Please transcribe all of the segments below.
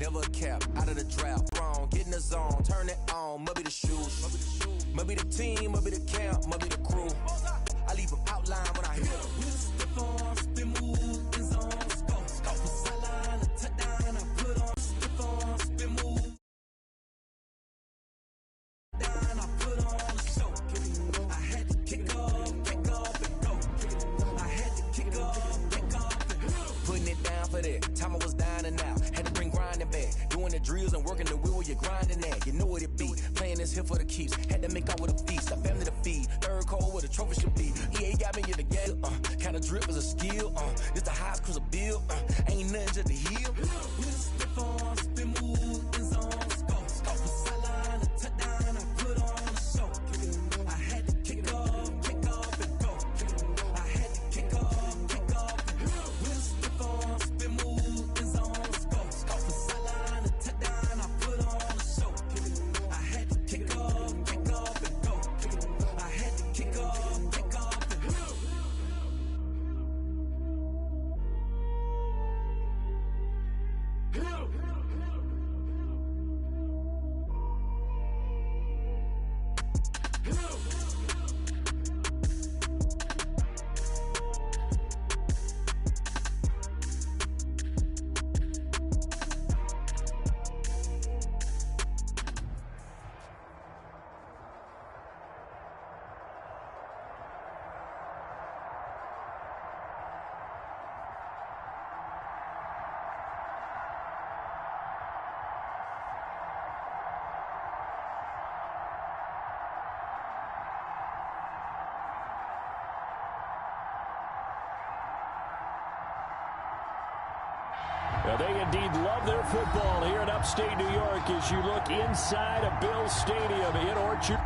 never cap, out of the draft. Wrong, get in the zone, turn it on, must be the shoes. Must be the team, must be the camp, must be the crew. I leave them outline when I hit them. With a stiff on, spin move, in zone, scope. Scope for sideline, a touchdown, I put on. Stiff on, spin move. Down, I put on a show. I had to kick off, and go. I had to kick off, and go. Putting it down for that. Time I was down and out. Had to bring grinding back. Doing the drills and working the wheel where you're grinding at. You know what it be. Playing this here for the keeps. Had to make out with a feast. A family to feed. Third cold where the trophy should be. EA got me in the game. Kind of drip is a skill. This the highest cruiser bill. Ain't nothing just to heal. With a stiff on, spin move, in zone, scope. Scope for sideline, a touchdown, I put on a show. I had to kick off, and go. I had to kick off, and go. With a stiff on, spin move, in zone, scope. Scope for sideline, a touchdown, I put on a show. I had to kick off, and go. I had to kick off, and go. Now, they indeed love their football here in upstate New York as you look inside of Bills Stadium in Orchard.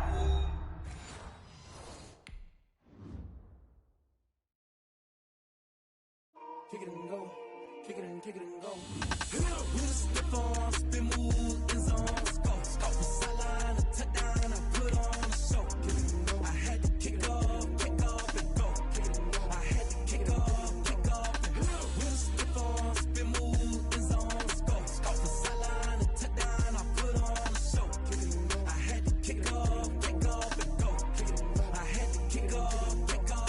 Kick it and go. Kick it and kick it and go. With a stiff on, spin move, in zone, scope. Scope for sideline, a touchdown, I put on a show. I had to kick off, and go. I had to kick off, and go. With a stiff on, spin move, in zone, scope. Scope for sideline, a touchdown, I put on a show. I had to kick off, and go. I had to kick off, and go.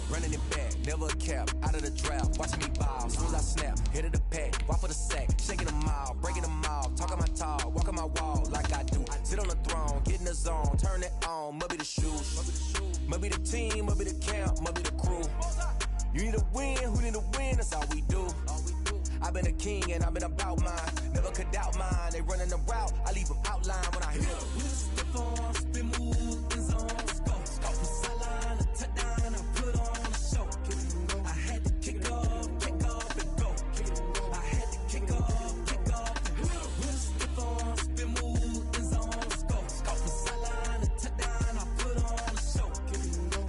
Running it back, never a cap, out of the draft. Watching me ball, soon as I snap, hit of the pack, walk for the sack, shaking them all, breaking them all, talking my talk, walking my wall like I do. Sit on the throne, get in the zone, turn it on, must be the shoes. Must be the team, must be the camp, must be the crew. You need a win, who need a win, that's all we do. I've been a king and I've been about mine, never could doubt mine. They running the route, I leave them outline when I hit them. With a stiff on, spin move, in zone, scope. Scope for sideline, a touchdown, I put on a show. I had to kick off, and go. I had to kick off, and go. With a stiff on, spin move, in zone, scope. Scope for sideline, a touchdown, I put on a show.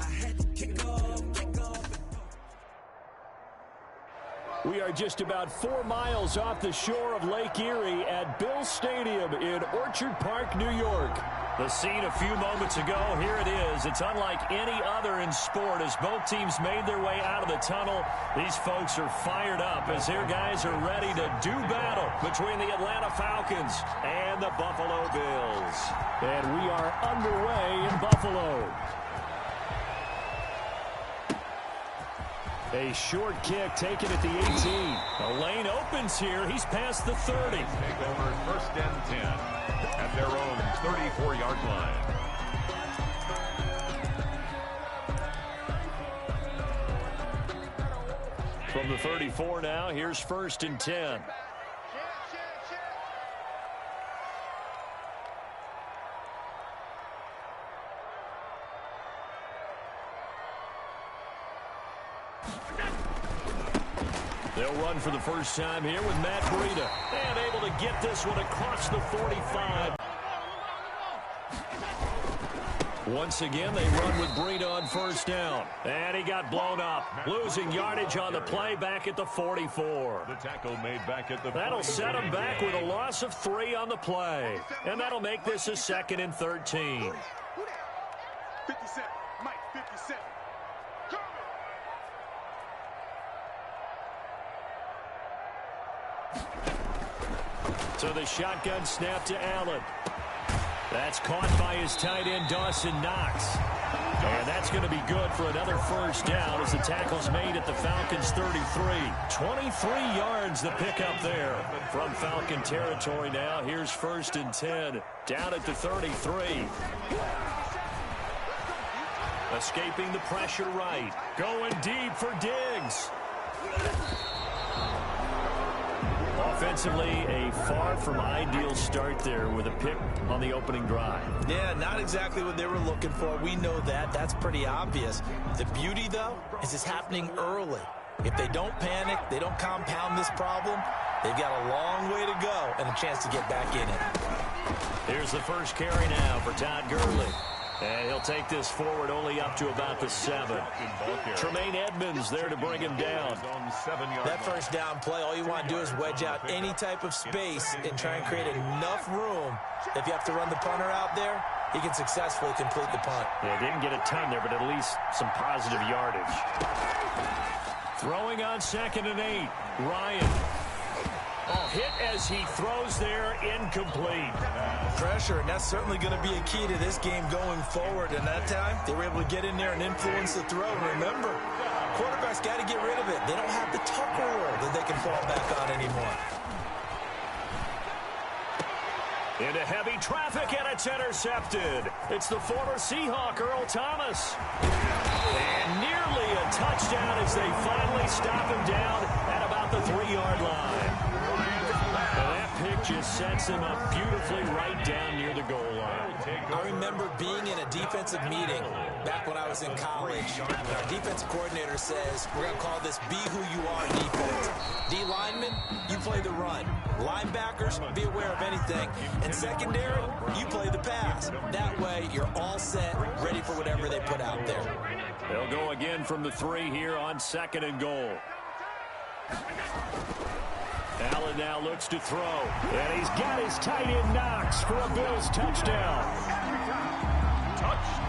I had to kick off, and go. We are just about 4 miles off the shore of Lake Erie at Bills Stadium in Orchard Park, New York. The scene a few moments ago, here it is. It's unlike any other in sport as both teams made their way out of the tunnel. These folks are fired up as their guys are ready to do battle between the Atlanta Falcons and the Buffalo Bills. And we are underway in Buffalo. A short kick taken at the 18. The lane opens here. He's past the 30. Take over first and 10 at their own 34-yard line. From the 34 now, here's first and 10. They'll run for the first time here with Matt Breida. And able to get this one across the 45. Once again, they run with Breida on first down. And he got blown up. Losing yardage on the play back at the 44. The tackle made back at the That'll set him back with a loss of 3 on the play. And that'll make this a 2nd and 13. 57, Mike, 57. So the shotgun snap to Allen. That's caught by his tight end, Dawson Knox. And that's going to be good for another first down as the tackle's made at the Falcons' 33. 23 yards the pickup there from Falcon territory now. Here's 1st and 10 down at the 33. Escaping the pressure right. Going deep for Diggs. Offensively, a far from ideal start there with a pick on the opening drive. Yeah, not exactly what they were looking for. We know that. That's pretty obvious. The beauty, though, is it's happening early. If they don't panic, they don't compound this problem, they've got a long way to go and a chance to get back in it. Here's the first carry now for Todd Gurley. And he'll take this forward only up to about the 7. Tremaine Edmonds there to bring him down. That first down play, all you want to do is wedge out any type of space and try and create enough room. If you have to run the punter out there, he can successfully complete the punt. Yeah, didn't get a ton there, but at least some positive yardage. Throwing on 2nd and 8. Ryan. Oh, hit as he throws there, incomplete. Pressure, and that's certainly going to be a key to this game going forward. And that time, they were able to get in there and influence the throw. Remember, quarterbacks got to get rid of it. They don't have the Tucker rule that they can fall back on anymore. Into heavy traffic, and it's intercepted. It's the former Seahawk, Earl Thomas. And nearly a touchdown as they finally stop him down at about the 3-yard line. And that pick just sets him up beautifully right down near the goal line. I remember being in a defensive meeting back when I was in college. Our defensive coordinator says, we're going to call this be who you are defense. D linemen, you play the run. Linebackers, be aware of anything. And secondary, you play the pass. That way, you're all set, ready for whatever they put out there. They'll go again from the 3 here on 2nd and goal. Allen now looks to throw. And he's got his tight end Knox for a Bills touchdown.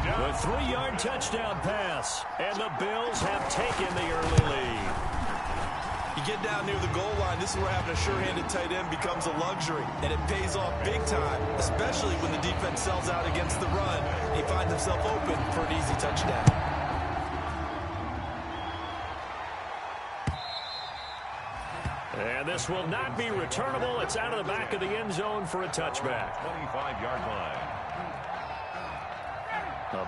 The 3-yard touchdown pass. And the Bills have taken the early lead. You get down near the goal line, this is where having a sure-handed tight end becomes a luxury. And it pays off big time, especially when the defense sells out against the run. He finds himself open for an easy touchdown. And this will not be returnable. It's out of the back of the end zone for a touchback. 25-yard line.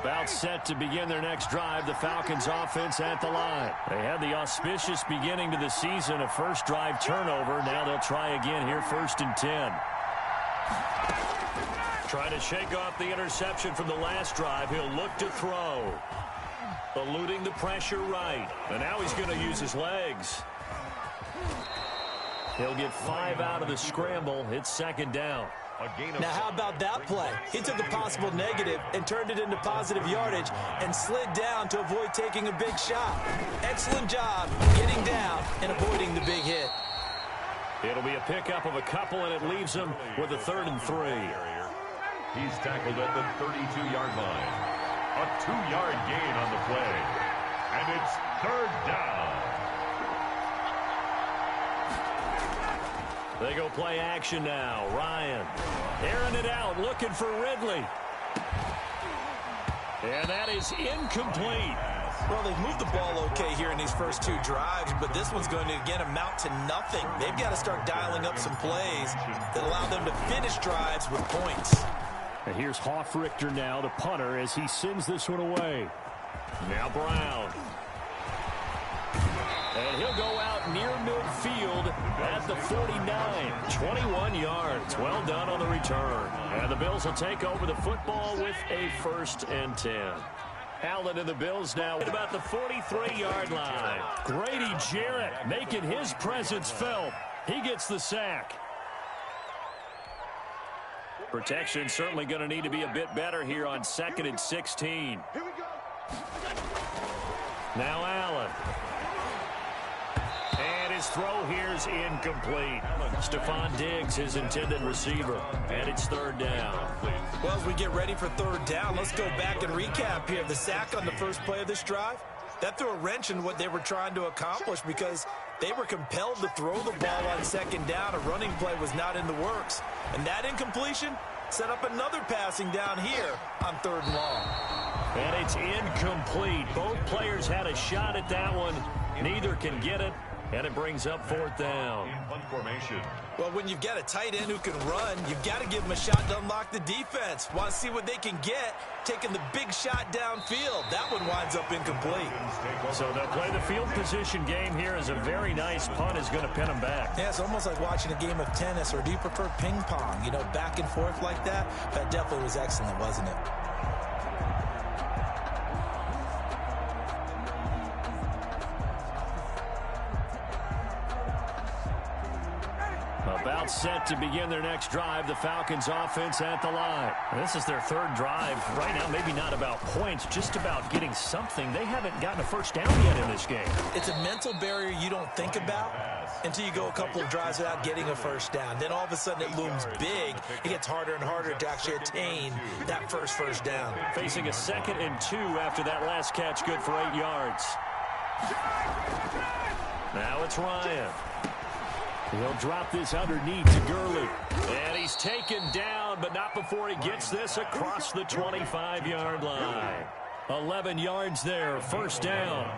About set to begin their next drive, the Falcons offense at the line. They had the auspicious beginning to the season, a first drive turnover. Now they'll try again here, 1st and 10. Trying to shake off the interception from the last drive. He'll look to throw. Eluding the pressure right. And now he's going to use his legs. He'll get 5 out of the scramble. It's 2nd down. Now, how about that play? He took a possible negative and turned it into positive yardage and slid down to avoid taking a big shot. Excellent job getting down and avoiding the big hit. It'll be a pickup of a couple, and it leaves him with a 3rd and 3. He's tackled at the 32-yard line. A 2-yard gain on the play. And it's 3rd down. They go play action now. Ryan airing it out, looking for Ridley. And that is incomplete. Well, they've moved the ball okay here in these first 2 drives, but this one's going to, again, amount to nothing. They've got to start dialing up some plays that allow them to finish drives with points. And here's Hoffrichter now, the punter, as he sends this one away. Now Brown. And he'll go out near midfield at the 49. 21 yards. Well done on the return. And the Bills will take over the football with a 1st and 10. Allen and the Bills now at about the 43-yard line. Grady Jarrett making his presence felt. He gets the sack. Protection certainly going to need to be a bit better here on 2nd and 16. Now Allen. And his throw here's incomplete. Stephon Diggs, his intended receiver. And it's 3rd down. Well, as we get ready for 3rd down, let's go back and recap here. The sack on the first play of this drive, that threw a wrench in what they were trying to accomplish because They were compelled to throw the ball on second down. A running play was not in the works. And that incompletion set up another passing down here on 3rd and long. And it's incomplete. Both players had a shot at that one. Neither can get it. And it brings up 4th down. In punt formation. Well, when you've got a tight end who can run, you've got to give him a shot to unlock the defense. Want to see what they can get, taking the big shot downfield. That one winds up incomplete. So they'll play the field position game here as a very nice punt is going to pin them back. Yeah, it's almost like watching a game of tennis, or do you prefer ping pong? You know, back and forth like that? That definitely was excellent, wasn't it? About set to begin their next drive. The Falcons offense at the line. This is their 3rd drive. Right now, maybe not about points, just about getting something. They haven't gotten a first down yet in this game. It's a mental barrier you don't think about until you go a couple of drives without getting a first down. Then all of a sudden it looms big. It gets harder and harder to actually attain that first down. Facing a 2nd and 2 after that last catch, good for 8 yards. Now it's Ryan. He'll drop this underneath to Gurley. And he's taken down, but not before he gets this across the 25-yard line. 11 yards there, 1st down.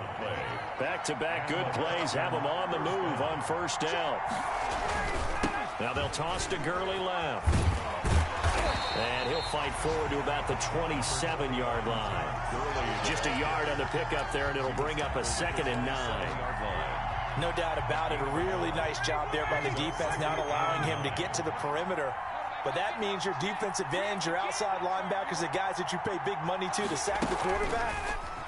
Back-to-back good plays have him on the move on 1st down. Now they'll toss to Gurley left. And he'll fight forward to about the 27-yard line. Just a yard on the pickup there, and it'll bring up a 2nd and 9. No doubt about it. A really nice job there by the defense, not allowing him to get to the perimeter. But that means your defensive ends, your outside linebackers, the guys that you pay big money to sack the quarterback,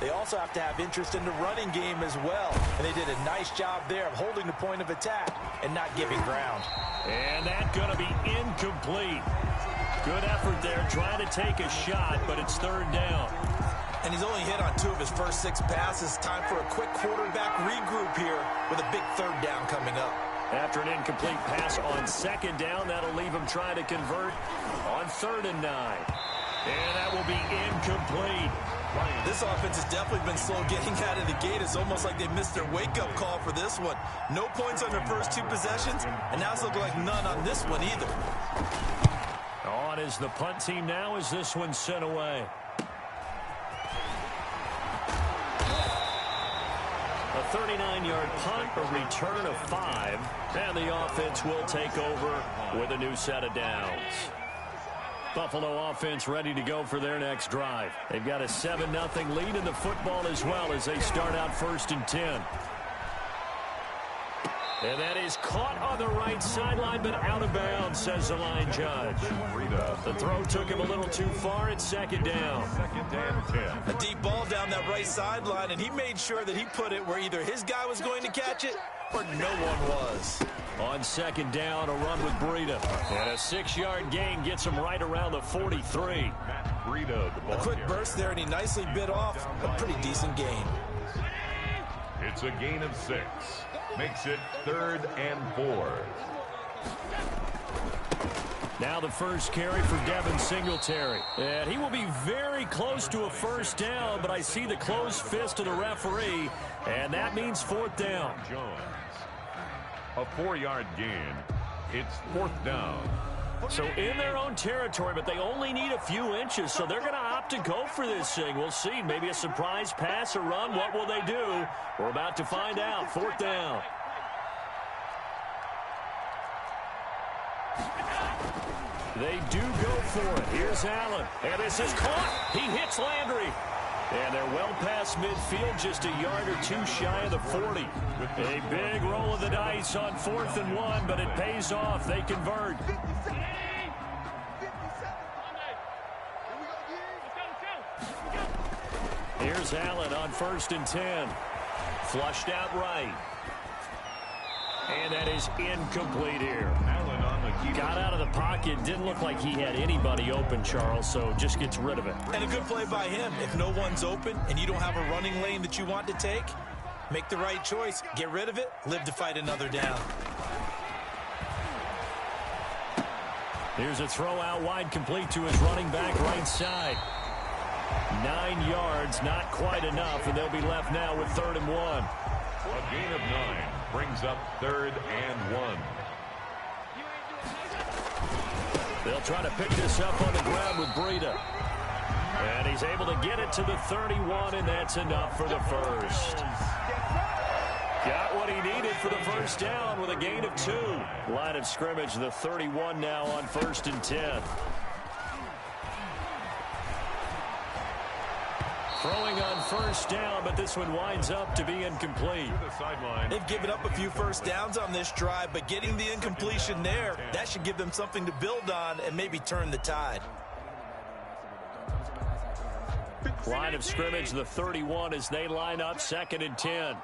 they also have to have interest in the running game as well. And they did a nice job there of holding the point of attack and not giving ground. And that's going to be incomplete. Good effort there, trying to take a shot, but it's 3rd down. And he's only hit on 2 of his first 6 passes. Time for a quick quarterback regroup here with a big 3rd down coming up. After an incomplete pass on 2nd down, that'll leave him trying to convert on 3rd and 9. And that will be incomplete. This offense has definitely been slow getting out of the gate. It's almost like they missed their wake-up call for this one. No points on their first 2 possessions, and now it's looking like none on this one either. On is the punt team now as this one's sent away. A 39-yard punt, a return of 5, and the offense will take over with a new set of downs. Buffalo offense ready to go for their next drive. They've got a 7-0 lead in the football as well as they start out 1st and 10. And that is caught on the right sideline, but out of bounds, says the line judge. The throw took him a little too far. It's 2nd down. 2nd and 10. A deep ball down that right sideline, and he made sure that he put it where either his guy was going to catch it or no one was. On 2nd down, a run with Breida. And a 6-yard gain gets him right around the 43. A quick burst there, and he nicely bit off a pretty decent gain. It's a gain of 6. Makes it 3rd and 4. Now the first carry for Devin Singletary. And he will be very close to a 1st down, but I see the closed fist of the referee, and that means 4th down. Jones. A 4-yard gain. It's 4th down. So in their own territory, but they only need a few inches, so they're going to opt to go for this thing. We'll see. Maybe a surprise pass or run. What will they do? We're about to find out. 4th down. They do go for it. Here's Allen. And this is caught. He hits Landry. And they're well past midfield, just a yard or 2 shy of the 40. A big roll of the dice on 4th and 1, but it pays off. They convert. Here's Allen on 1st and 10. Flushed out right. And that is incomplete here. Allen on the keeper. Got out of the pocket. Didn't look like he had anybody open, Charles, so just gets rid of it. And a good play by him. If no one's open and you don't have a running lane that you want to take, make the right choice. Get rid of it. Live to fight another down. Here's a throw out wide, complete to his running back right side. 9 yards, not quite enough, and they'll be left now with 3rd and 1. A gain of 9 brings up 3rd and 1. They'll try to pick this up on the ground with Breida. And he's able to get it to the 31, and that's enough for the first. Got what he needed for the first down with a gain of 2. Line of scrimmage, the 31 now on 1st and 10. Throwing on first down, but this one winds up to be incomplete. They've given up a few first downs on this drive, but getting the incompletion there, that should give them something to build on and maybe turn the tide. Line of scrimmage, the 31 as they line up 2nd and 10.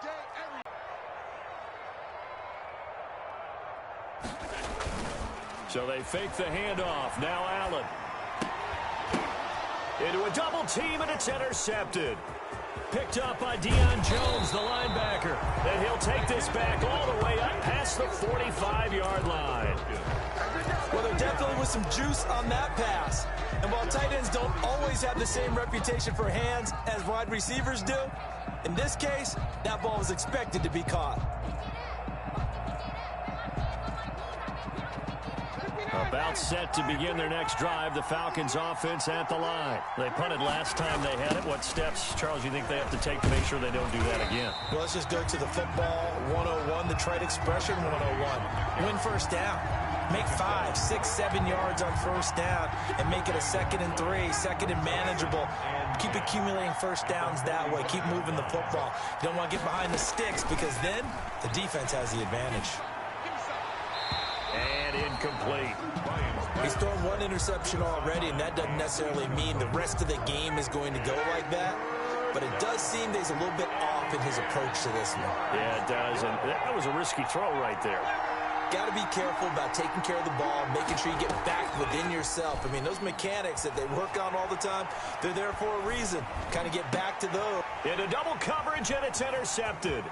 So they fake the handoff. Now Allen. Into a double team, and it's intercepted. Picked up by Deion Jones, the linebacker. And he'll take this back all the way up past the 45-yard line. Well, there definitely was some juice on that pass. And while tight ends don't always have the same reputation for hands as wide receivers do, in this case, that ball was expected to be caught. About set to begin their next drive, the Falcons offense at the line. They punted last time they had it. What steps, Charles, you think they have to take to make sure they don't do that again? Well, let's just go to the football 101, the trite expression 101. Win first down. Make 5, 6, 7 yards on first down and make it a 2nd and 3, 2nd and manageable. Keep accumulating first downs that way. Keep moving the football. You don't want to get behind the sticks because then the defense has the advantage. And incomplete. He's thrown 1 interception already, and that doesn't necessarily mean the rest of the game is going to go like that. But it does seem that he's a little bit off in his approach to this one. Yeah, it does. And that was a risky throw right there. Got to be careful about taking care of the ball, making sure you get back within yourself. I mean, those mechanics that they work on all the time, they're there for a reason. Kind of get back to those. Into double coverage, and it's intercepted.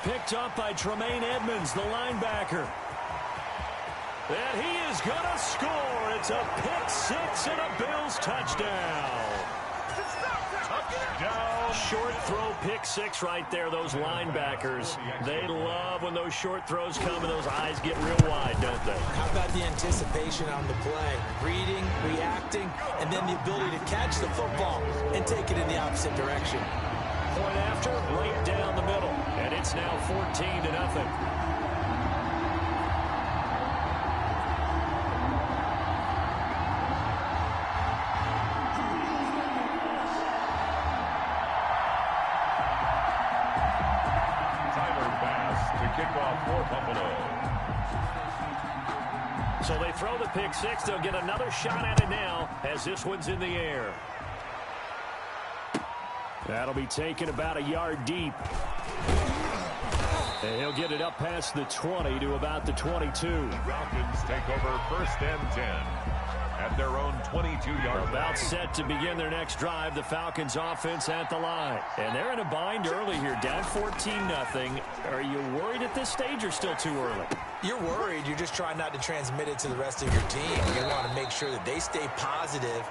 Picked up by Tremaine Edmonds, the linebacker. And he is going to score. It's a pick 6 and a Bills touchdown. Touchdown. Short throw, pick 6 right there. Those linebackers, they love when those short throws come and those eyes get real wide, don't they? How about the anticipation on the play? Reading, reacting, and then the ability to catch the football and take it in the opposite direction. Point after, right down the middle. And it's now 14-0. So they throw the pick 6. They'll get another shot at it now as this one's in the air. That'll be taken about a yard deep. And he'll get it up past the 20 to about the 22. Falcons take over 1st and 10 at their own 22-yard line. About set to begin their next drive, the Falcons offense at the line. And they're in a bind early here, down 14-0. Are you worried at this stage or still too early? You're worried. You're just trying not to transmit it to the rest of your team. You want to make sure that they stay positive.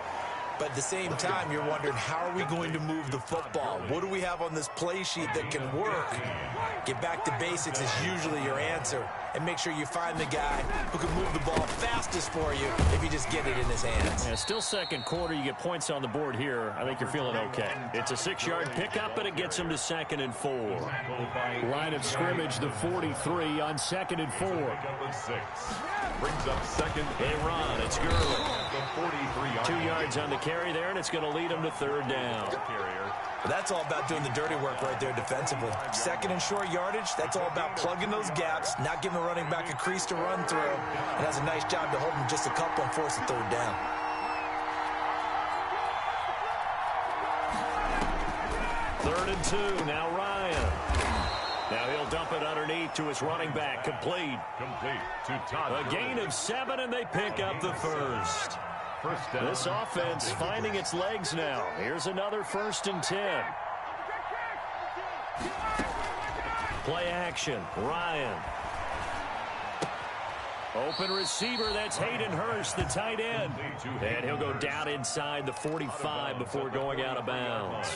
But at the same time, you're wondering, how are we going to move the football? What do we have on this play sheet that can work? Get back to basics is usually your answer. And make sure you find the guy who can move the ball fastest for you if you just get it in his hands. Yeah, still second quarter. You get points on the board here. I think you're feeling okay. It's a 6-yard pickup, and it gets them to 2nd and 4. Line of scrimmage, the 43 on 2nd and 4. Brings up 2nd. They run. It's Gurley. 43 2 yards on the carry there, and it's going to lead them to 3rd down. That's all about doing the dirty work right there defensively. 2nd and short yardage, that's all about plugging those gaps, not giving the running back a crease to run through, and does a nice job to hold him just a couple and force the 3rd down. Third and 2, now Ryan. Now he'll dump it underneath to his running back, complete. Complete to Todd. A gain of 7, and they pick up the first. This offense finding its legs now. Here's another 1st and 10. Play action. Ryan. Open receiver, that's Hayden Hurst, the tight end. And he'll go down inside the 45 before going out of bounds.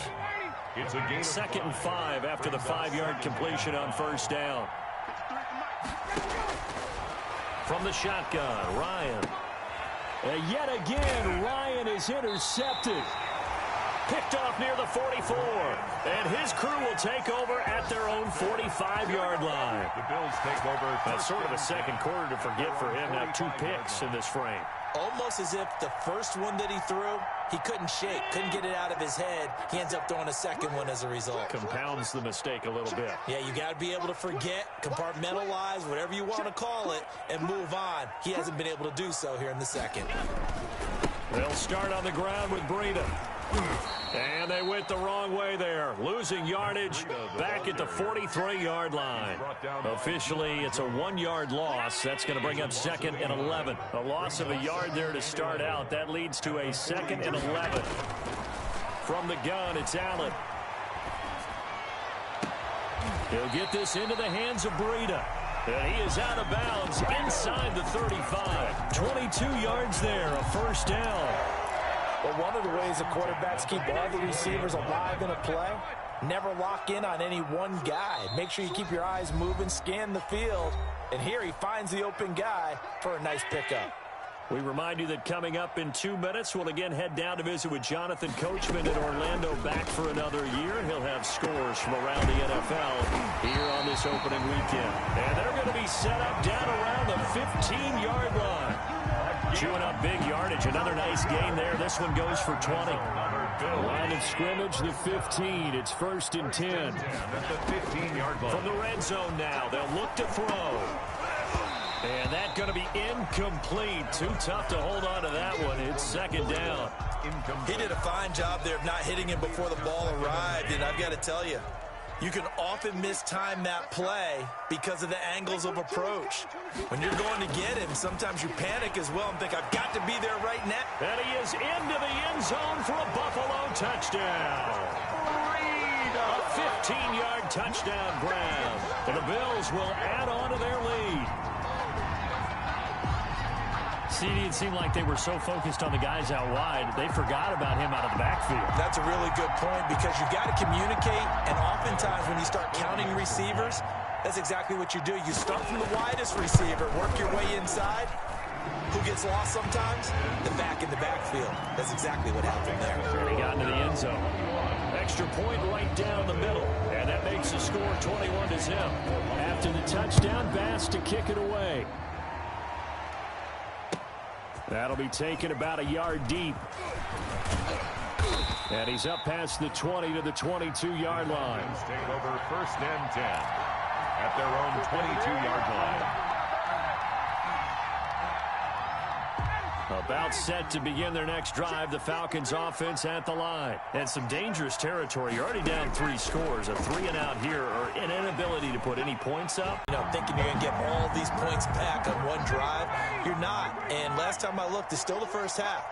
It's a gain. 2nd and 5 after the 5-yard completion on first down. From the shotgun, Ryan. And yet again, Ryan is intercepted. Picked off near the 44. And his crew will take over at their own 45-yard line. The Bills take over. That's sort of a second quarter to forget for him. Now 2 picks in this frame. Almost as if the first one that he threw, he couldn't shake, couldn't get it out of his head. He ends up throwing a second one as a result. Compounds the mistake a little bit. Yeah, you got to be able to forget, compartmentalize, whatever you want to call it, and move on. He hasn't been able to do so here in the second. They'll start on the ground with Breida. And they went the wrong way there. Losing yardage back at the 43-yard line. Officially, it's a 1-yard loss. That's going to bring up 2nd and 11. A loss of a yard there to start out. That leads to a 2nd and 11. From the gun, it's Allen. He'll get this into the hands of Breida. And he is out of bounds inside the 35. 22 yards there, a first down. Well, one of the ways the quarterbacks keep all the receivers alive in a play, never lock in on any one guy. Make sure you keep your eyes moving, scan the field. And here he finds the open guy for a nice pickup. We remind you that coming up in 2 minutes, we'll again head down to visit with Jonathan Coachman in Orlando, back for another year. He'll have scores from around the NFL here on this opening weekend. And they're going to be set up down around the 15-yard line. Chewing up big yardage. Another nice gain there. This one goes for 20. Line of scrimmage, the 15. It's 1st and 10. From the red zone now, they'll look to throw. And that's going to be incomplete. Too tough to hold on to that one. It's 2nd down. He did a fine job there of not hitting him before the ball arrived. And I've got to tell you, you can often mistime that play because of the angles of approach. When you're going to get him, sometimes you panic as well and think, I've got to be there right now. And he is into the end zone for a Buffalo touchdown. A 15-yard touchdown grab. And the Bills will add on to their lead. CD, it seemed like they were so focused on the guys out wide, they forgot about him out of the backfield. That's a really good point because you've got to communicate, and oftentimes when you start counting receivers, that's exactly what you do. You start from the widest receiver, work your way inside. Who gets lost sometimes? The back in the backfield. That's exactly what happened there. He got into the end zone. Extra point right down the middle, and that makes the score 21-0. After the touchdown, Bass to kick it away. That'll be taken about a yard deep. And he's up past the 20 to the 22-yard line. Take over 1st and 10 at their own 22-yard line. About set to begin their next drive, the Falcons offense at the line. And some dangerous territory. You're already down 3 scores. A 3-and-out here, or an inability to put any points up. You know, thinking you're going to get all these points back on one drive, you're not. And last time I looked, it's still the first half.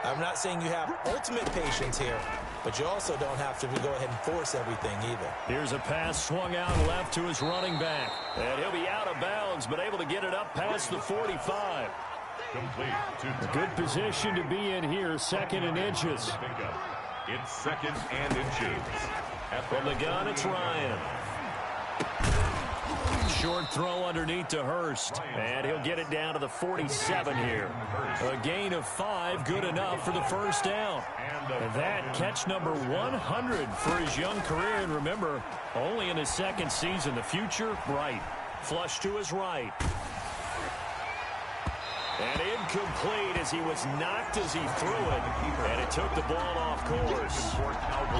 I'm not saying you have ultimate patience here, but you also don't have to go ahead and force everything either. Here's a pass swung out left to his running back. And he'll be out of bounds, but able to get it up past the 45. Complete. Good position to be in here, 2nd and inches. It's 2nd and inches. From the gun, it's Ryan. Short throw underneath to Hurst. And he'll get it down to the 47 here. A gain of 5, good enough for the first down. And that catch number 100 for his young career. And remember, only in his 2nd season. The future, bright. Flush to his right. And incomplete as he was knocked as he threw it. And it took the ball off course.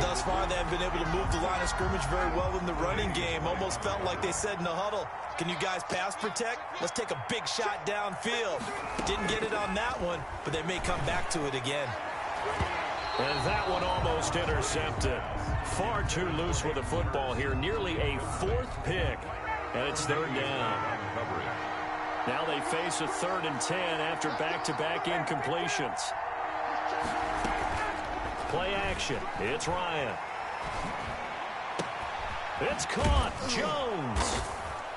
Thus far, they have been able to move the line of scrimmage very well in the running game. Almost felt like they said in the huddle, can you guys pass protect? Let's take a big shot downfield. Didn't get it on that one, but they may come back to it again. And that one almost intercepted. Far too loose with the football here. Nearly a 4th pick. And it's 3rd down. Now they face a 3rd and 10 after back-to-back incompletions. Play action. It's Ryan. It's caught. Jones.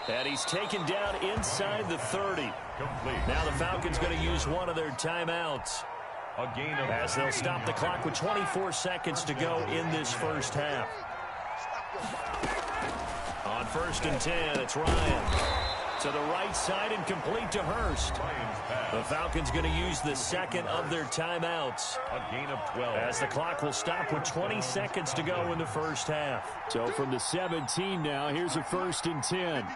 And he's taken down inside the 30. Complete. Now the Falcons going to use one of their timeouts, A gain of as they'll stop the clock with 24 seconds to go in this first half. On 1st and 10, it's Ryan. To the right side and complete to Hurst. The Falcons going to use the second of their timeouts. A gain of 12. As the clock will stop with 20 seconds to go in the first half. So from the 17 now, here's a 1st and 10.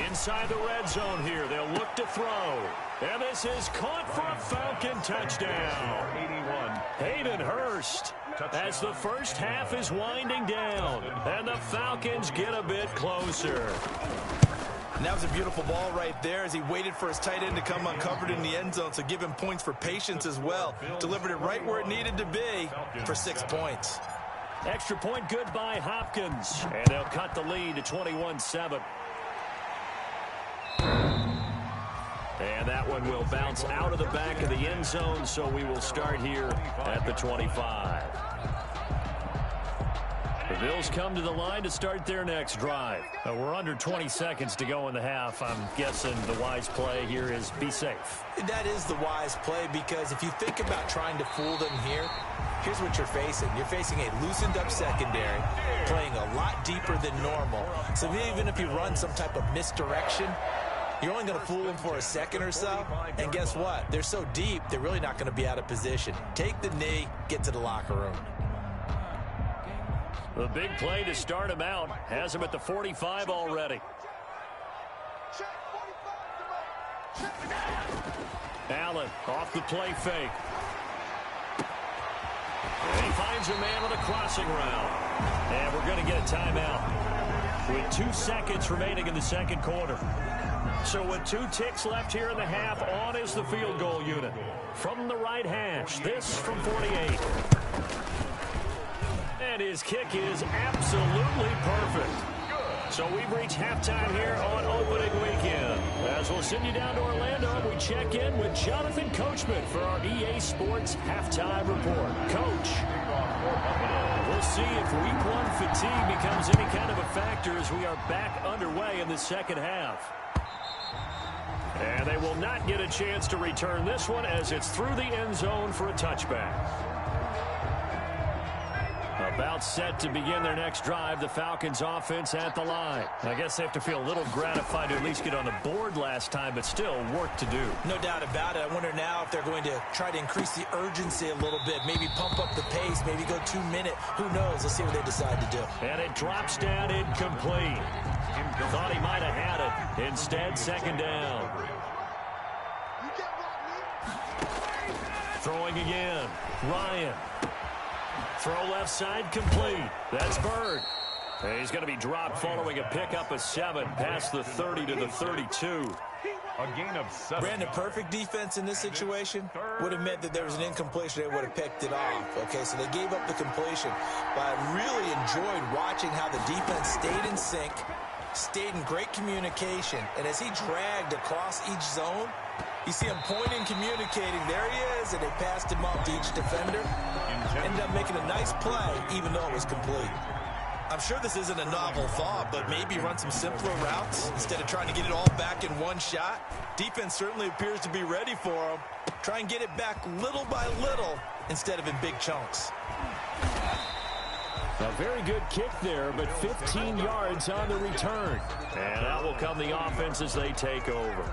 Inside the red zone here, they'll look to throw. And this is caught for a Falcon touchdown. 81. Hayden Hurst. As the first half is winding down. And the Falcons get a bit closer. And that was a beautiful ball right there as he waited for his tight end to come uncovered in the end zone. So give him points for patience as well. Delivered it right where it needed to be for 6 points. Extra point good by Hopkins. And they'll cut the lead to 21-7. And that one will bounce out of the back of the end zone, so we will start here at the 25. The Bills come to the line to start their next drive. We're under 20 seconds to go in the half. I'm guessing the wise play here is be safe. That is the wise play, because if you think about trying to fool them here, here's what you're facing. You're facing a loosened up secondary, playing a lot deeper than normal. So even if you run some type of misdirection, you're only going to fool them for a second or so. And guess what? They're so deep, they're really not going to be out of position. Take the knee, get to the locker room. The big play to start him out has him at the 45 already. Allen off the play fake. And he finds a man on a crossing route. And we're going to get a timeout with 2 seconds remaining in the second quarter. So with 2 ticks left here in the half, on is the field goal unit. From the right hash, this from 48. And his kick is absolutely perfect. So we've reached halftime here on opening weekend. As we'll send you down to Orlando, we check in with Jonathan Coachman for our EA Sports Halftime Report. Coach, we'll see if week 1 fatigue becomes any kind of a factor as we are back underway in the second half. And they will not get a chance to return this one as it's through the end zone for a touchback. About set to begin their next drive, the Falcons offense at the line. I guess they have to feel a little gratified to at least get on the board last time, but still work to do. No doubt about it. I wonder now if they're going to try to increase the urgency a little bit, maybe pump up the pace, maybe go 2 minute. Who knows? Let's see what they decide to do. And it drops down incomplete. Thought he might have had it. Instead, second down. Throwing again. Ryan. Throw left side complete. That's Bird. And he's going to be dropped following a pickup of 7 past the 30 to the 32. A gain of 7. Brandon, perfect defense in this situation would have meant that there was an incompletion. They would have picked it off. Okay, so they gave up the completion. But I really enjoyed watching how the defense stayed in sync, stayed in great communication. And as he dragged across each zone, you see him pointing, communicating. There he is, and they passed him off to each defender. Ended up making a nice play, even though it was complete. I'm sure this isn't a novel thought, but maybe run some simpler routes instead of trying to get it all back in one shot. Defense certainly appears to be ready for him. Try and get it back little by little instead of in big chunks. A very good kick there, but 15 yards on the return. And out will come the offense as they take over.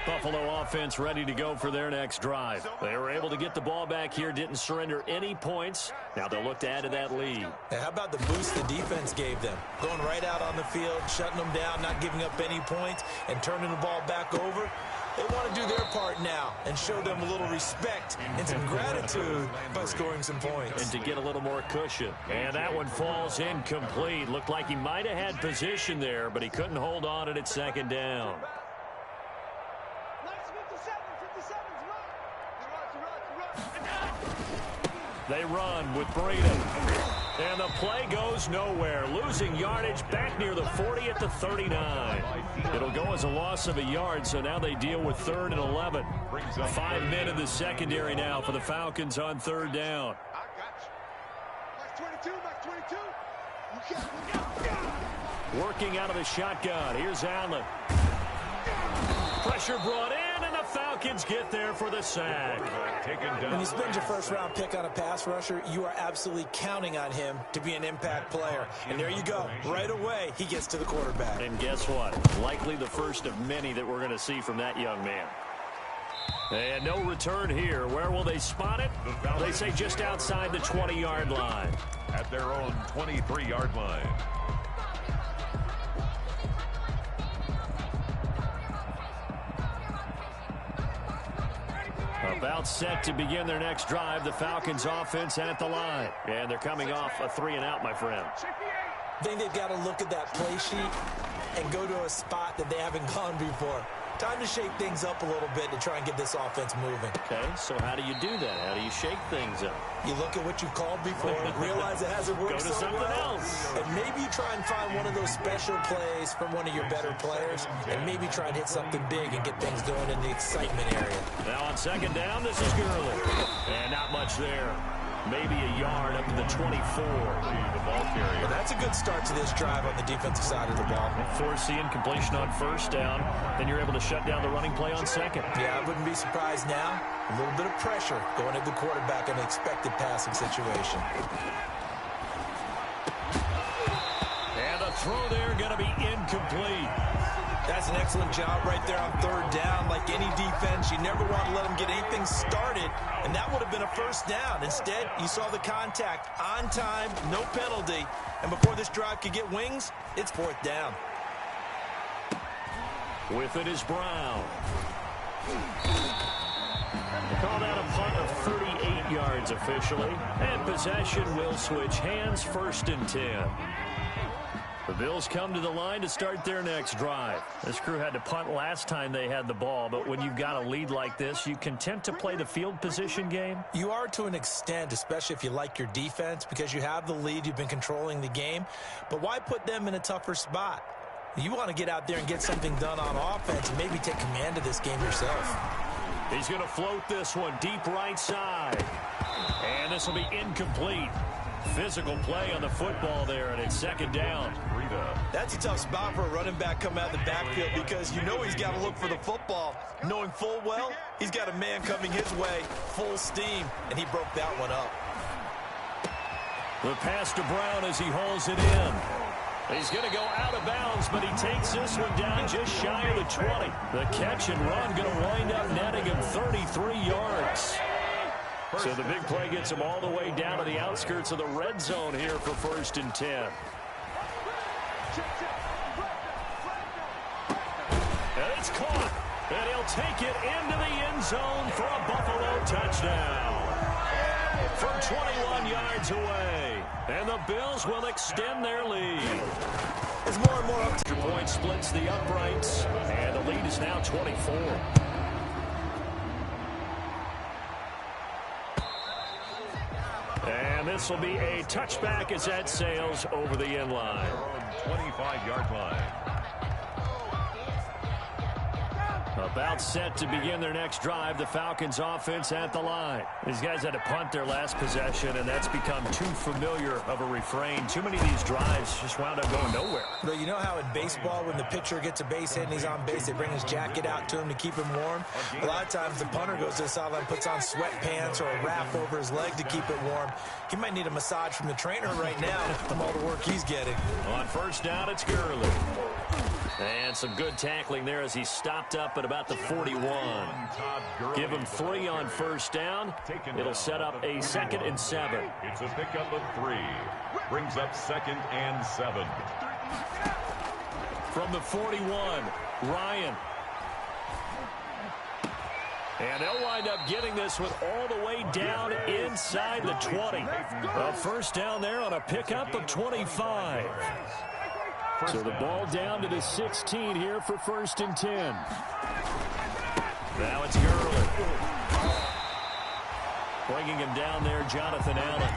Buffalo offense ready to go for their next drive. They were able to get the ball back here, didn't surrender any points. Now they'll look to add to that lead. And how about the boost the defense gave them? Going right out on the field, shutting them down, not giving up any points, and turning the ball back over. They want to do their part now and show them a little respect and some gratitude by scoring some points. And to get a little more cushion. And that one falls incomplete. Looked like he might have had position there, but he couldn't hold on at second down. They run with Brady. And the play goes nowhere. Losing yardage back near the 40 at the 39. It'll go as a loss of a yard, so now they deal with 3rd and 11. 5 men in the secondary now for the Falcons on 3rd down. Working out of the shotgun. Here's Allen. Pressure brought in, and the Falcons get there for the sack. When you spend your first-round pick on a pass rusher, you are absolutely counting on him to be an impact player. And there you go. Right away, he gets to the quarterback. And guess what? Likely the first of many that we're going to see from that young man. And no return here. Where will they spot it? They say just outside the 20-yard line. At their own 23-yard line. About set to begin their next drive. The Falcons offense at the line. And they're coming off a 3-and-out, my friend. I think they've got to look at that play sheet and go to a spot that they haven't gone before. Time to shake things up a little bit to try and get this offense moving. Okay, so how do you do that? How do you shake things up? You look at what you've called before, realize it hasn't worked Go to so something well, else. and maybe you try and find one of those special plays from one of your better players, and maybe try and hit something big and get things going in the excitement area. Now on second down, this is Gurley. And not much there. Maybe a yard up to the 24. The ball carrier. Well, that's a good start to this drive on the defensive side of the ball. Forcing completion on first down. Then you're able to shut down the running play on second. Yeah, I wouldn't be surprised now. A little bit of pressure going at the quarterback in an expected passing situation. And the throw there going to be incomplete. That's an excellent job right there on third down. Like any defense, you never want to let them get anything started, and that would have been a first down. Instead, you saw the contact on time, no penalty, and before this drive could get wings, it's fourth down. With it is Brown. Call that a punt of 38 yards officially, and possession will switch hands, 1st and 10. The Bills come to the line to start their next drive. This crew had to punt last time they had the ball, but when you've got a lead like this, you content to play the field position game? You are to an extent, especially if you like your defense, because you have the lead, you've been controlling the game. But why put them in a tougher spot? You want to get out there and get something done on offense and maybe take command of this game yourself. He's going to float this one deep right side. And this will be incomplete. Physical play on the football there, and it's second down. That's a tough spot for a running back coming out of the backfield because you know he's got to look for the football, knowing full well he's got a man coming his way, full steam, and he broke that one up. The pass to Brown as he hauls it in. He's going to go out of bounds, but he takes this one down just shy of the 20. The catch and run going to wind up netting him 33 yards. So the big play gets him all the way down to the outskirts of the red zone here for 1st and 10. And it's caught. And he'll take it into the end zone for a Buffalo touchdown. From 21 yards away. And the Bills will extend their lead. It's more and more up to point splits the uprights. And the lead is now 24. And this will be a touchback as that sails over the end line. 25-yard line. About set to begin their next drive. The Falcons offense at the line. These guys had to punt their last possession, and that's become too familiar of a refrain. Too many of these drives just wound up going nowhere. But you know how in baseball, when the pitcher gets a base hit and he's on base, they bring his jacket out to him to keep him warm? A lot of times the punter goes to the sideline, puts on sweatpants or a wrap over his leg to keep it warm. He might need a massage from the trainer right now from all the work he's getting. On first down, it's Gurley. And some good tackling there as he stopped up at about the 41. Give him 3 on first down. It'll set up a 2nd and 7. It's a pickup of 3. Brings up 2nd and 7. From the 41, Ryan. And they'll wind up getting this one all the way down inside the 20. A first down there on a pickup of 25. So the ball down to the 16 here for 1st and 10. Now it's Gurley. Bringing him down there, Jonathan Allen.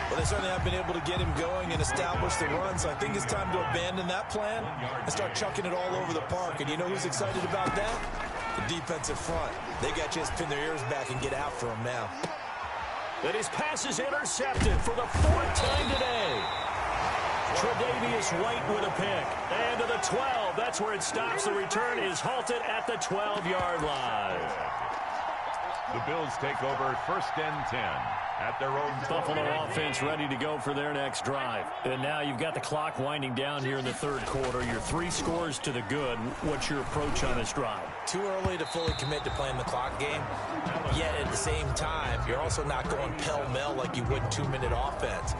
Well, they certainly have been able to get him going and establish the run, so I think it's time to abandon that plan and start chucking it all over the park. And you know who's excited about that? The defensive front. They got to just pin their ears back and get after him now. And his pass is intercepted for the 4th time today. Tre'Davious White with a pick. And to the 12. That's where it stops. The return is halted at the 12-yard line. The Bills take over 1st and 10 at their own. Buffalo offense ready to go for their next drive. And now you've got the clock winding down here in the third quarter. You're 3 scores to the good. What's your approach on this drive? Too early to fully commit to playing the clock game. Yet at the same time, you're also not going pell-mell like you would in 2-minute offense.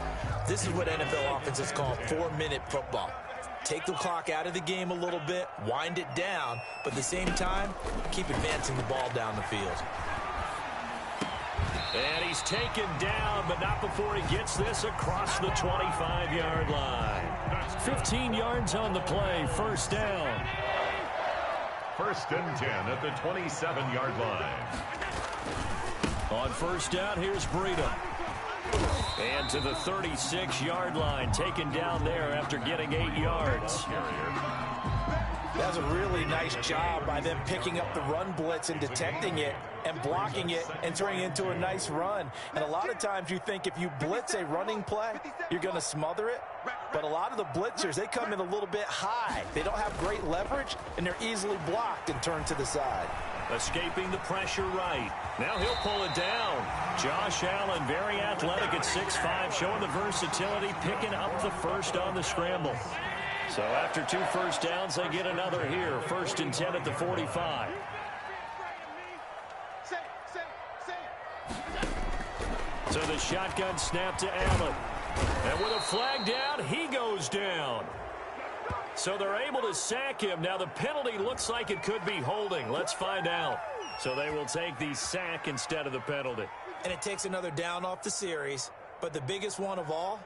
This is what NFL offenses call 4-minute football. Take the clock out of the game a little bit, wind it down, but at the same time, keep advancing the ball down the field. And he's taken down, but not before he gets this across the 25-yard line. 15 yards on the play, first down. 1st and 10 at the 27-yard line. On first down, here's Breida. And to the 36-yard line, taken down there after getting 8 yards. That was a really nice job by them picking up the run blitz and detecting it and blocking it and turning it into a nice run. And a lot of times you think if you blitz a running play, you're going to smother it. But a lot of the blitzers, they come in a little bit high. They don't have great leverage, and they're easily blocked and turned to the side. Escaping the pressure right. Now he'll pull it down. Josh Allen, very athletic at 6'5", showing the versatility, picking up the first on the scramble. So after 2 first downs, they get another here. 1st and 10 at the 45. So the shotgun snap to Allen. And with a flag down, he goes down. So they're able to sack him. Now the penalty looks like it could be holding. Let's find out. So they will take the sack instead of the penalty. And it takes another down off the series. But the biggest one of all,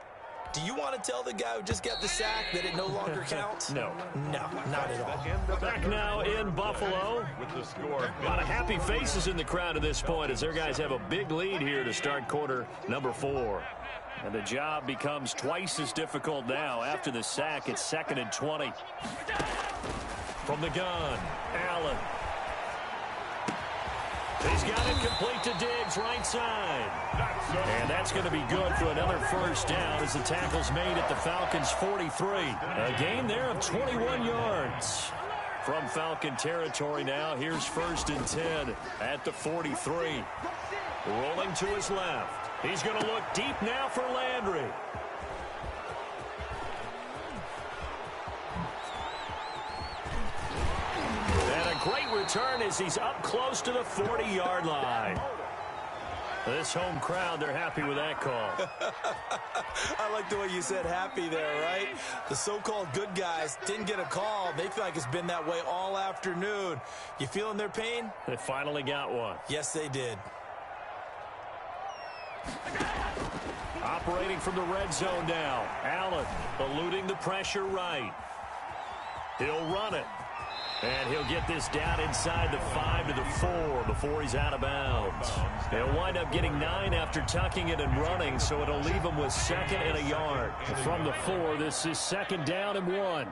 do you want to tell the guy who just got the sack that it no longer counts? No. No, not at all. Back now in Buffalo. With the score. A lot of happy faces in the crowd at this point as their guys have a big lead here to start quarter number 4. And the job becomes twice as difficult now. After the sack, it's 2nd and 20. From the gun, Allen. He's got it complete to Diggs, right side. And that's going to be good for another first down as the tackle's made at the Falcons' 43. A gain there of 21 yards. From Falcon territory now, here's 1st and 10 at the 43. Rolling to his left. He's going to look deep now for Landry. And a great return as he's up close to the 40-yard line. This home crowd, they're happy with that call. I like the way you said happy there, right? The so-called good guys didn't get a call. They feel like it's been that way all afternoon. You feeling their pain? They finally got one. Yes, they did. Operating from the red zone now. Allen eluding the pressure right. He'll run it. And he'll get this down inside the 5 to the 4 before he's out of bounds. He'll wind up getting 9 after tucking it and running, so it'll leave him with 2nd and a yard. From the 4, this is 2nd down and 1.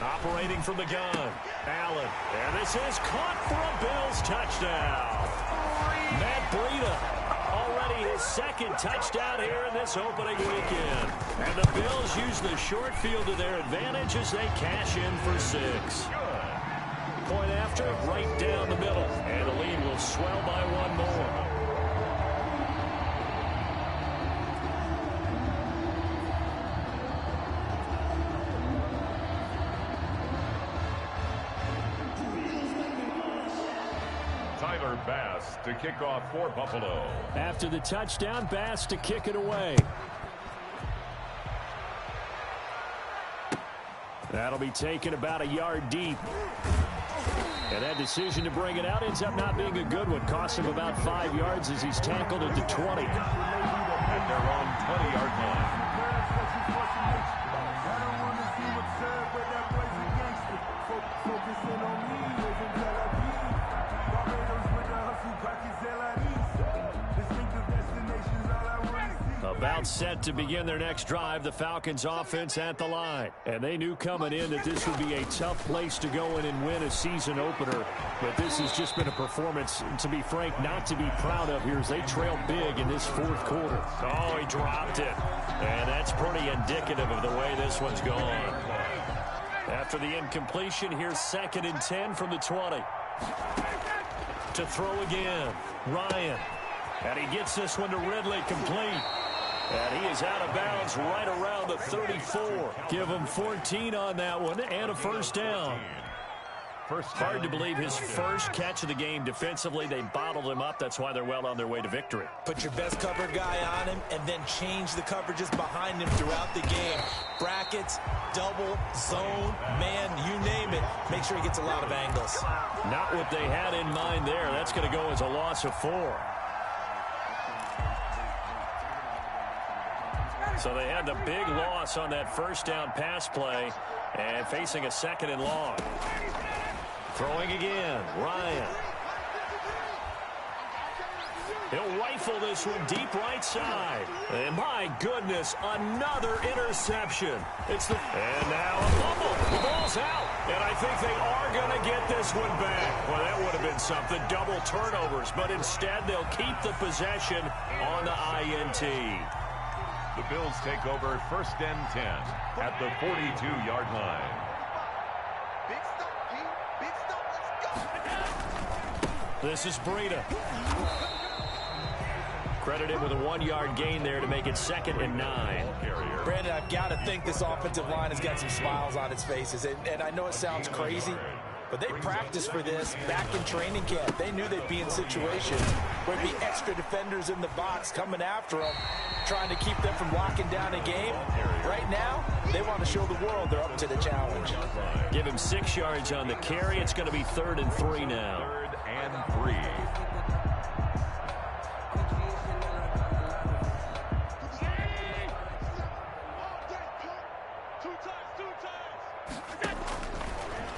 Operating from the gun, Allen. And this is caught for a Bills touchdown. Matt Breida. Already his 2nd touchdown here in this opening weekend. And the Bills use the short field to their advantage as they cash in for 6. Point after, right down the middle. And the lead will swell by 1 more. Bass to kick off for Buffalo. After the touchdown, Bass to kick it away. That'll be taken about a yard deep. And that decision to bring it out ends up not being a good one. Costs him about 5 yards as he's tackled at the 20. At their own 20-yard line. A About set to begin their next drive, the Falcons offense at the line. And they knew coming in that this would be a tough place to go in and win a season opener. But this has just been a performance, to be frank, not to be proud of here as they trail big in this fourth quarter. Oh, he dropped it. And that's pretty indicative of the way this one's gone. After the incompletion, here's 2nd and 10 from the 20. To throw again, Ryan. And he gets this one to Ridley complete. And he is out of bounds right around the 34. Give him 14 on that one and a first down. Hard to believe his first catch of the game defensively. They bottled him up. That's why they're well on their way to victory. Put your best cover guy on him and then change the coverages behind him throughout the game. Brackets, double, zone, man, you name it. Make sure he gets a lot of angles. Not what they had in mind there. That's going to go as a loss of 4. So they had the big loss on that first down pass play and facing a 2nd and long. Throwing again, Ryan. He'll rifle this one deep right side. And my goodness, another interception. And now a fumble. The ball's out. And I think they are going to get this one back. Well, that would have been something. Double turnovers. But instead, they'll keep the possession on the INT. The Bills take over 1st and 10 at the 42-yard line. Big stop, King. Big stop. Let's go. This is Breida. Credited with a 1-yard gain there to make it 2nd and 9. Brandon, I've got to think this offensive line has got some smiles on its faces. And I know it sounds crazy, but they practiced for this back in training camp. They knew they'd be in situations where there'd be extra defenders in the box coming after them, trying to keep them from locking down a game. Right now, they want to show the world they're up to the challenge. Give him 6 yards on the carry. It's going to be 3rd and 3 now. 3rd and 3.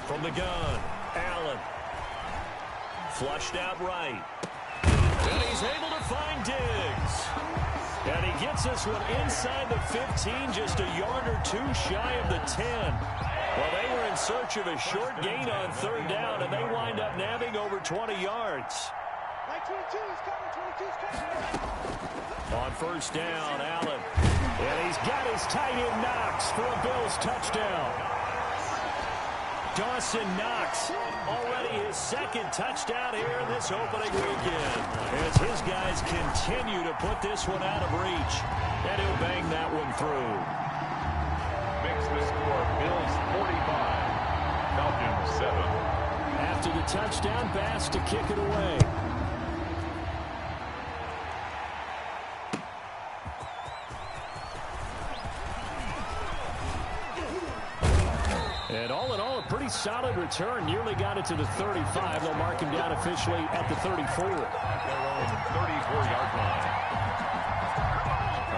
From the gun, Allen. Flushed out right. And he's able to find Diggs. And he gets this one inside the 15, just a yard or 2 shy of the 10. Well, they were in search of a short gain on 3rd down, and they wind up nabbing over 20 yards. On 1st down, Allen. And he's got his tight end Knox for a Bills touchdown. Dawson Knox, already his 2nd touchdown here in this opening weekend. As his guys continue to put this one out of reach. And he'll bang that one through. Makes the score Bills 45, Falcons 7. After the touchdown pass to kick it away. And all in all, a pretty solid return. Nearly got it to the 35. They'll mark him down officially at the 34. 34-yard line.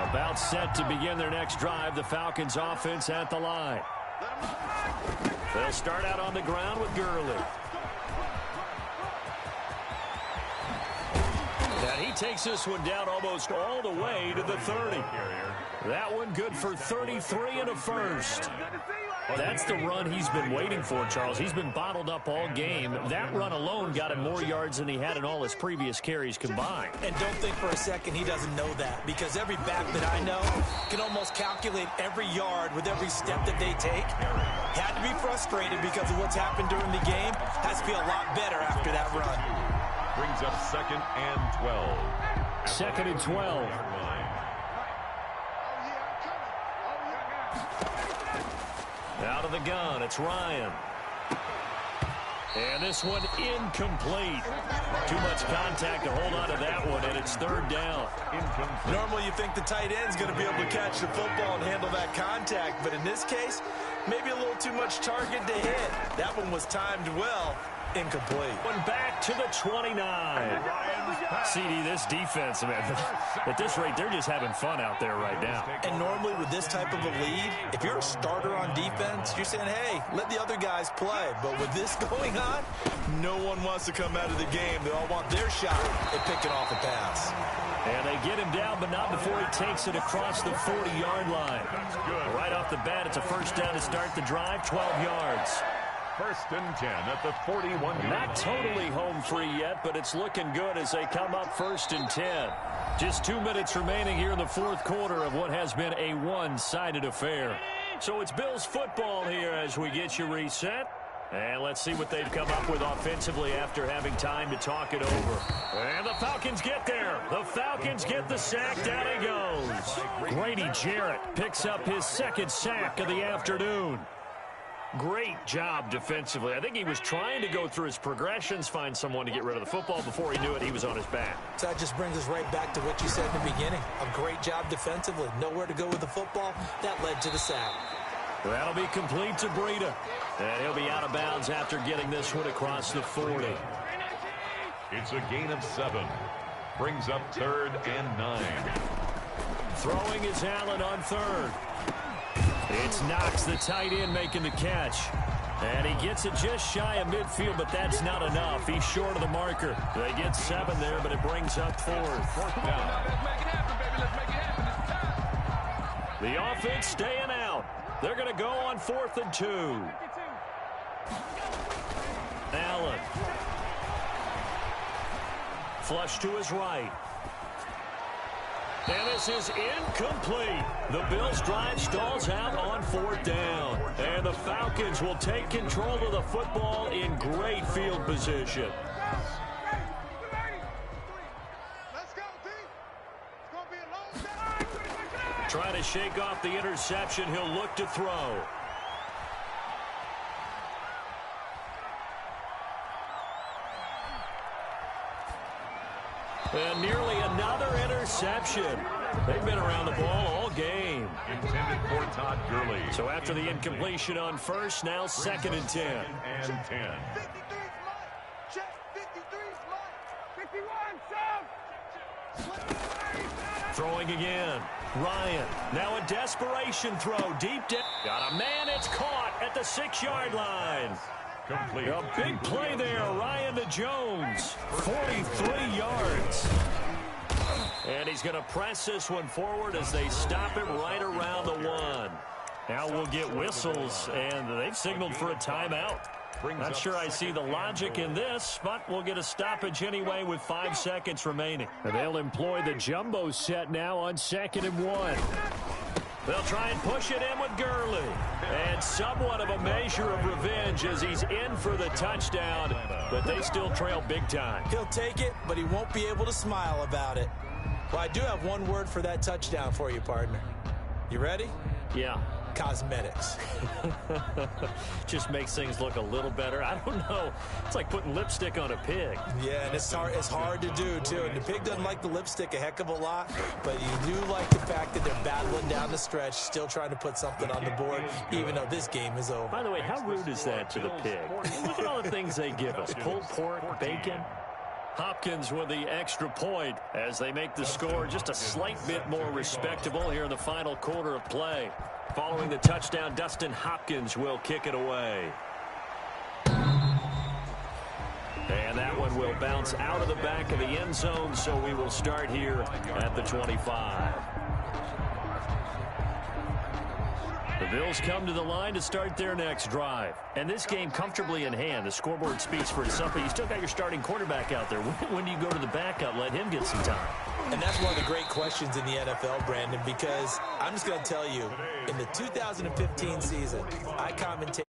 About set to begin their next drive. The Falcons offense at the line. They'll start out on the ground with Gurley. And he takes this one down almost all the way to the 30. That one good for 33 and a first. That's the run he's been waiting for, Charles. He's been bottled up all game. That run alone got him more yards than he had in all his previous carries combined. And don't think for a second he doesn't know that, because every back that I know can almost calculate every yard with every step that they take. Had to be frustrated because of what's happened during the game. Has to be a lot better after that run. Brings up 2nd and 12. 2nd and 12. Out of the gun, it's Ryan. And this one incomplete. Too much contact to hold on to that one, and it's 3rd down. Normally you think the tight end's going to be able to catch the football and handle that contact, but in this case, maybe a little too much target to hit. That one was timed well, Incomplete. One back to the 29. CD, this defense, man, at this rate, they're just having fun out there right now. And normally with this type of a lead, if you're a starter on defense, you're saying, hey, let the other guys play. But with this going on, no one wants to come out of the game. They all want their shot at picking off a pass. And they get him down, but not before he takes it across the 40-yard line. Right off the bat, it's a first down to start the drive, 12 yards. First and 10 at the 41. Not totally home free yet, but it's looking good as they come up first and 10. Just 2 minutes remaining here in the fourth quarter of what has been a one-sided affair. So it's Bills football here as we get you reset. And let's see what they've come up with offensively after having time to talk it over. And the Falcons get there. The Falcons get the sack. Down he goes. Grady Jarrett picks up his second sack of the afternoon. Great job defensively. I think he was trying to go through his progressions, find someone to get rid of the football. Before he knew it, he was on his back. So that just brings us right back to what you said in the beginning. A great job defensively. Nowhere to go with the football. That led to the sack. That'll be complete to Breida. And he'll be out of bounds after getting this one across the 40. It's a gain of 7. Brings up 3rd and 9. Throwing is Allen on 3rd. It's Knox, the tight end, making the catch. And he gets it just shy of midfield, but that's not enough. He's short of the marker. They get 7 there, but it brings up 4th down. The offense staying out. They're going to go on 4th and 2. Allen. Flush to his right. And this is incomplete. The Bills' drive stalls out on 4th down. And the Falcons will take control of the football in great field position. Trying to shake off the interception. He'll look to throw. And nearly another interception. They've been around the ball all game. Intended for Todd Gurley. So after the incompletion on first, now 2nd and 10. And 10. 53's mine. Check. 53's mine. Throwing again. Ryan. Now a desperation throw. Deep down. Got a man. It's caught at the 6-yard line. Complete. A big play there. Ryan to Jones. 43 yards. And he's going to press this one forward as they stop it right around the 1. Now we'll get whistles, and they've signaled for a timeout. Not sure I see the logic in this, but we'll get a stoppage anyway with 5 seconds remaining. And they'll employ the jumbo set now on 2nd and 1. They'll try and push it in with Gurley. And somewhat of a measure of revenge as he's in for the touchdown, but they still trail big time. He'll take it, but he won't be able to smile about it. Well, I do have one word for that touchdown for you, partner. You ready? Yeah. Cosmetics. Just makes things look a little better. I don't know. It's like putting lipstick on a pig. Yeah, and it's hard to do, too. And the pig doesn't like the lipstick a heck of a lot, but you do like the fact that they're battling down the stretch, still trying to put something on the board, even though this game is over. By the way, how rude is that to the pig? Look at all the things they give us. Pulled pork, bacon. Hopkins with the extra point as they make the score just a slight bit more respectable here in the final quarter of play. Following the touchdown, Dustin Hopkins will kick it away. And that one will bounce out of the back of the end zone, so we will start here at the 25. The Bills come to the line to start their next drive. And this game comfortably in hand. The scoreboard speaks for itself, but you still got your starting quarterback out there. When do you go to the backup? Let him get some time. And that's one of the great questions in the NFL, Brandon, because I'm just going to tell you, in the 2015 season, I commentated